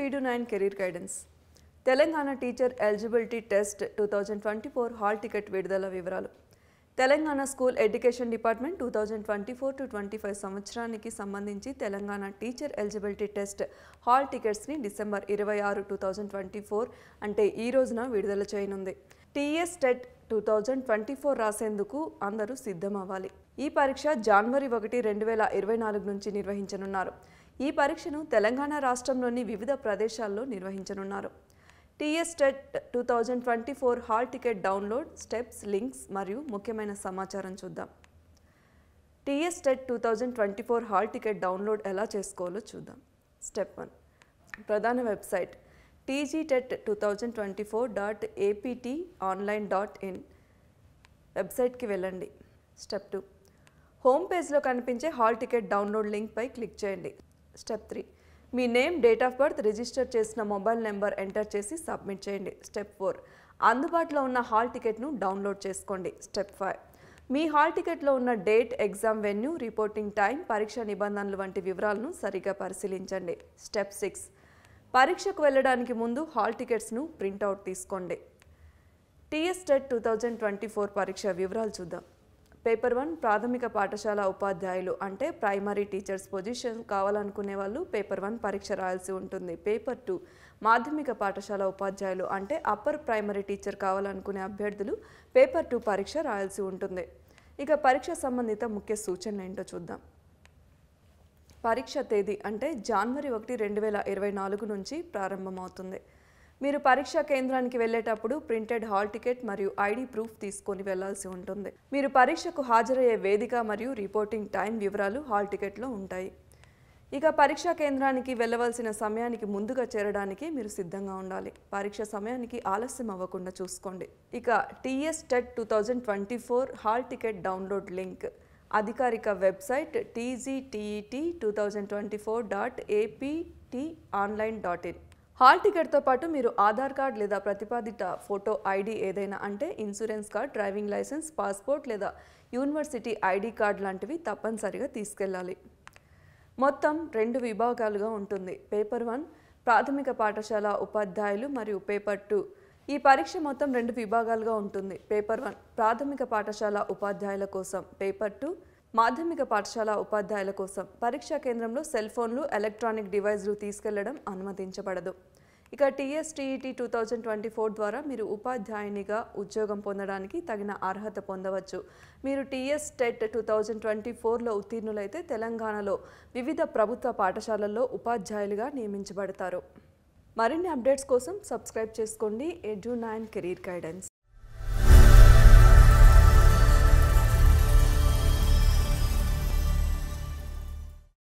to Edu9 Career Guidance. Telangana teacher eligibility test 2024 hall ticket విడుదల వివరాలు. Telangana school education department 2024-25 సంవత్సరానికి సంబంధించి Telangana teacher eligibility test hall టికెట్స్ని December 26, 2024 అంటే ఈ రోజున విడుదల చేయనుంది. టీఎస్ టెట్ 2024 రాసేందుకు అందరూ సిద్ధమవ్వాలి. ఈ పరీక్ష జనవరి 1, 2024 నుంచి నిర్వహించనున్నారు. ఈ పరీక్షను తెలంగాణ రాష్ట్రంలోని వివిధ ప్రదేశాల్లో నిర్వహించనున్నారు. TS TET 2024 hall ticket download, steps, links మరియు ముఖ్యమైన సమాచారం చూద్దాం. TS TET 2024 hall ticket download ఎలా చేసుకోవాలో చూద్దాం. స్టెప్ 1, ప్రధాన వెబ్సైట్ tgtet2024.aptonline.in వెబ్సైట్కి వెళ్ళండి. స్టెప్ 2, హోమ్ పేజ్లో కనిపించే హాల్ టికెట్ డౌన్లోడ్ లింక్పై క్లిక్ చేయండి. Step 3, me name, date of birth, register చేసిన మొబైల్ నెంబర్ ఎంటర్ చేసి సబ్మిట్ చేయండి. స్టెప్ 4, అందుబాటులో ఉన్న హాల్ టికెట్ను డౌన్లోడ్ చేసుకోండి. స్టెప్ 5, మీ హాల్ టికెట్లో ఉన్న date, exam venue, reporting time, పరీక్ష నిబంధనలు వంటి వివరాలను సరిగ్గా పరిశీలించండి. స్టెప్ 6, పరీక్షకు వెళ్ళడానికి ముందు హాల్ టికెట్స్ను ప్రింట్అవుట్ తీసుకోండి. టీఎస్ టెట్ 2024 పరీక్ష వివరాలు చూద్దాం. పేపర్ 1 ప్రాథమిక పాఠశాల ఉపాధ్యాయులు అంటే ప్రైమరీ టీచర్స్ పొజిషన్ కావాలనుకునే వాళ్ళు పేపర్ 1 పరీక్ష రాయాల్సి ఉంటుంది. పేపర్ 2 మాధ్యమిక పాఠశాల ఉపాధ్యాయులు అంటే అప్పర్ ప్రైమరీ టీచర్ కావాలనుకునే అభ్యర్థులు పేపర్ 2 పరీక్ష రాయాల్సి ఉంటుంది. ఇక పరీక్ష సంబంధిత ముఖ్య సూచనలు ఏంటో చూద్దాం. పరీక్ష తేదీ అంటే జనవరి 1, 2024 నుంచి ప్రారంభమవుతుంది. మీరు పరీక్షా కేంద్రానికి వెళ్ళేటప్పుడు ప్రింటెడ్ హాల్ టికెట్ మరియు ఐడి ప్రూఫ్ తీసుకొని వెళ్లాల్సి ఉంటుంది. మీరు పరీక్షకు హాజరయ్యే వేదిక మరియు రిపోర్టింగ్ టైం వివరాలు హాల్ టికెట్లో ఉంటాయి. ఇక పరీక్షా కేంద్రానికి వెళ్ళవలసిన సమయానికి ముందుగా చేరడానికి మీరు సిద్ధంగా ఉండాలి. పరీక్ష సమయానికి ఆలస్యం అవ్వకుండా చూసుకోండి. ఇక TS TET 2024 hall ticket download link అధికారిక వెబ్సైట్ tgtet2024.aptonline.in. హాల్ టికెట్తో పాటు మీరు ఆధార్ కార్డ్ లేదా ప్రతిపాదిత ఫోటో ఐడి ఏదైనా అంటే insurance card, driving license, passport లేదా యూనివర్సిటీ ఐడి కార్డ్ లాంటివి తప్పనిసరిగా తీసుకెళ్ళాలి. మొత్తం 2 విభాగాలుగా ఉంటుంది. పేపర్ 1 ప్రాథమిక పాఠశాల ఉపాధ్యాయులు మరియు పేపర్ 2. ఈ పరీక్ష మొత్తం 2 విభాగాలుగా ఉంటుంది. పేపర్ 1 ప్రాథమిక పాఠశాల ఉపాధ్యాయుల కోసం, పేపర్ 2 మాధ్యమిక పాఠశాల ఉపాధ్యాయుల కోసం. పరీక్షా కేంద్రంలో సెల్ ఫోన్లు, ఎలక్ట్రానిక్ డివైజ్లు తీసుకెళ్లడం అనుమతించబడదు. ఇక టీఎస్టీఈటీ 2024 ద్వారా మీరు ఉపాధ్యాయునిగా ఉద్యోగం పొందడానికి తగిన అర్హత పొందవచ్చు. మీరు టీఎస్ టెట్ 2024లో ఉత్తీర్ణులైతే తెలంగాణలో వివిధ ప్రభుత్వ పాఠశాలల్లో ఉపాధ్యాయులుగా నియమించబడతారు. మరిన్ని అప్డేట్స్ కోసం సబ్స్క్రైబ్ చేసుకోండి Edu9 కెరీర్ గైడెన్స్.